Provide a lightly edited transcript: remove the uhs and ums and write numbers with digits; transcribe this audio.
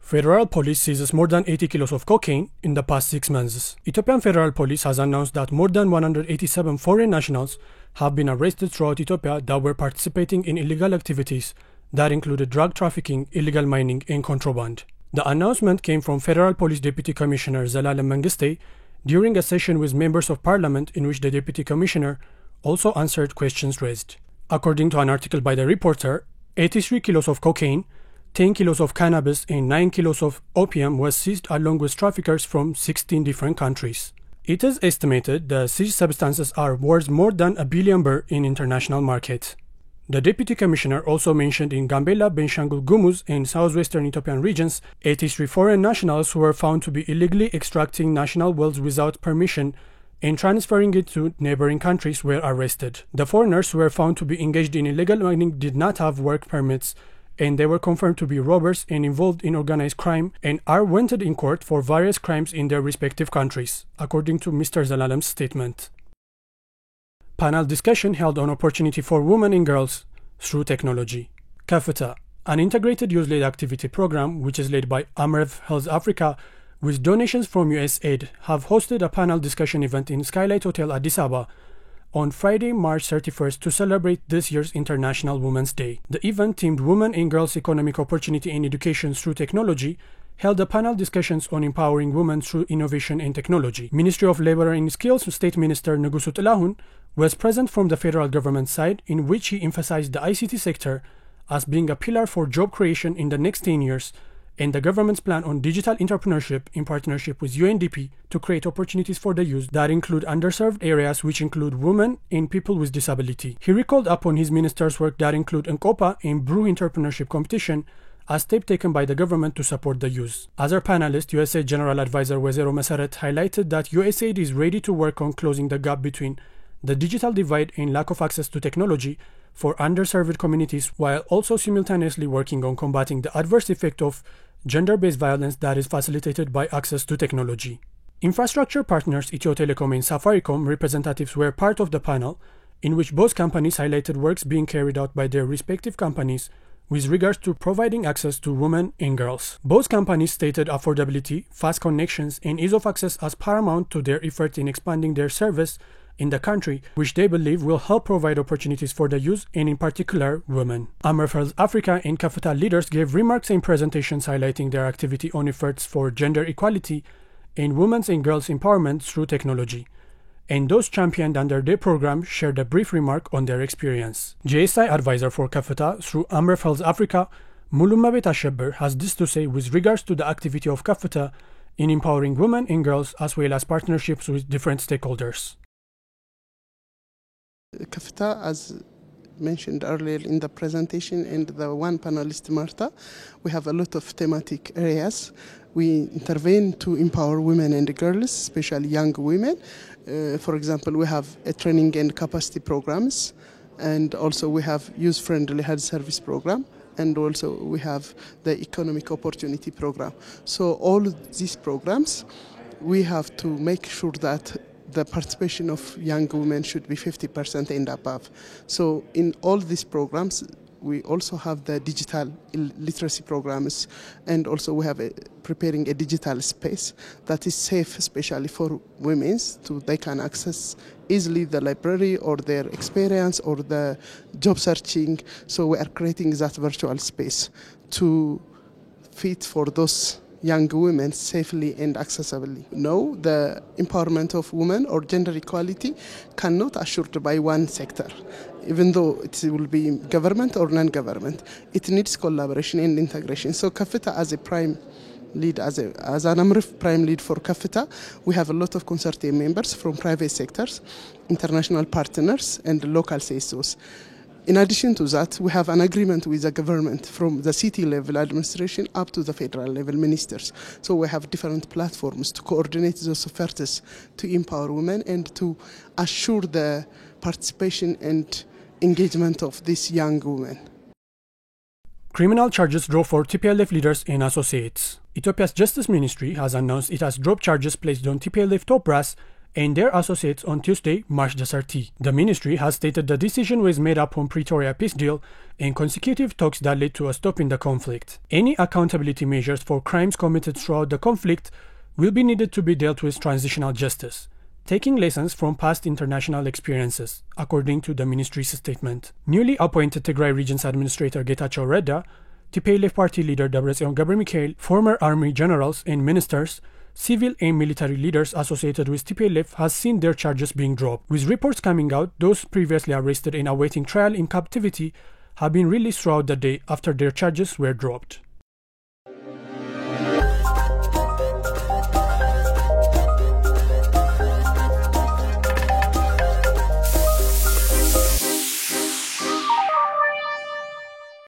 Federal Police seizes more than 80 kilos of cocaine in the past 6 months. Ethiopian Federal Police has announced that more than 187 foreign nationals have been arrested throughout Ethiopia that were participating in illegal activities that included drug trafficking, illegal mining, and contraband. The announcement came from Federal Police Deputy Commissioner Zelalem Mengiste during a session with members of parliament in which the Deputy Commissioner also answered questions raised. According to an article by the reporter, 83 kilos of cocaine, 10 kilos of cannabis and 9 kilos of opium was seized along with traffickers from 16 different countries. It is estimated the seized substances are worth more than $1 billion in international market. The Deputy Commissioner also mentioned in Gambela, Benshangul Gumuz and southwestern Ethiopian regions, 83 foreign nationals who were found to be illegally extracting national wealth without permission and transferring it to neighboring countries were arrested. The foreigners who were found to be engaged in illegal mining did not have work permits, and they were confirmed to be robbers and involved in organized crime and are wanted in court for various crimes in their respective countries, according to Mr. Zalalem's statement. Panel discussion held on opportunity for women and girls through technology. Kafeta, an integrated youth-led activity program which is led by Amref Health Africa with donations from USAID, have hosted a panel discussion event in Skylight Hotel Addis Ababa on Friday, March 31st to celebrate this year's International Women's Day. The event, themed Women and Girls Economic Opportunity and Education Through Technology, held a panel discussions on empowering women through innovation and technology. Ministry of Labor and Skills State Minister Nugusu Tilahun was present from the federal government side, in which he emphasized the ICT sector as being a pillar for job creation in the next 10 years and the government's plan on digital entrepreneurship in partnership with UNDP to create opportunities for the youth that include underserved areas which include women and people with disability. He recalled upon his minister's work that include Nkopa and Brew Entrepreneurship Competition, a step taken by the government to support the youth. Other panelists, USAID General Advisor Wezero Maseret, highlighted that USAID is ready to work on closing the gap between the digital divide and lack of access to technology for underserved communities, while also simultaneously working on combating the adverse effect of gender-based violence that is facilitated by access to technology. Infrastructure partners Ethio Telecom and Safaricom representatives were part of the panel, in which both companies highlighted works being carried out by their respective companies with regards to providing access to women and girls. Both companies stated affordability, fast connections, and ease of access as paramount to their effort in expanding their service in the country, which they believe will help provide opportunities for the youth and in particular women. Amref Health Africa and Kafeta leaders gave remarks and presentations highlighting their activity on efforts for gender equality and women's and girls' empowerment through technology, and those championed under their program shared a brief remark on their experience. JSI advisor for Kafeta through Amref Health Africa, Mulumabet Asheber, has this to say with regards to the activity of Kafeta in empowering women and girls as well as partnerships with different stakeholders. Kafeta, as mentioned earlier in the presentation, and the one panelist, Marta, we have a lot of thematic areas. We intervene to empower women and girls, especially young women. For example, we have a training and capacity programs, and also we have youth-friendly health service program, and also we have the economic opportunity program. So all these programs, we have to make sure that the participation of young women should be 50% and above. So in all these programs, we also have the digital literacy programs, and also we have preparing a digital space that is safe, especially for women, so they can access easily the library or their experience or the job searching. So we are creating that virtual space to fit for those young women safely and accessibly. No, the empowerment of women or gender equality cannot assured by one sector, even though it will be government or non-government. It needs collaboration and integration. So Kafeta as a prime lead, as an Amref prime lead for Kafeta, we have a lot of consortium members from private sectors, international partners, and local CSOs. In addition to that, we have an agreement with the government from the city level administration up to the federal level ministers. So we have different platforms to coordinate those efforts to empower women and to assure the participation and engagement of these young women. Criminal charges drop for TPLF leaders and associates. Ethiopia's Justice Ministry has announced it has dropped charges placed on TPLF top brass and their associates on Tuesday, March the 30th. The ministry has stated the decision was made upon Pretoria peace deal and consecutive talks that led to a stop in the conflict. Any accountability measures for crimes committed throughout the conflict will be needed to be dealt with transitional justice, taking lessons from past international experiences, according to the ministry's statement. Newly appointed Tigray Region's Administrator Getachew Reda, TPLF party leader Debretsion Gebremichael, former army generals and ministers, civil and military leaders associated with TPLF has seen their charges being dropped. With reports coming out, those previously arrested and awaiting trial in captivity have been released throughout the day after their charges were dropped.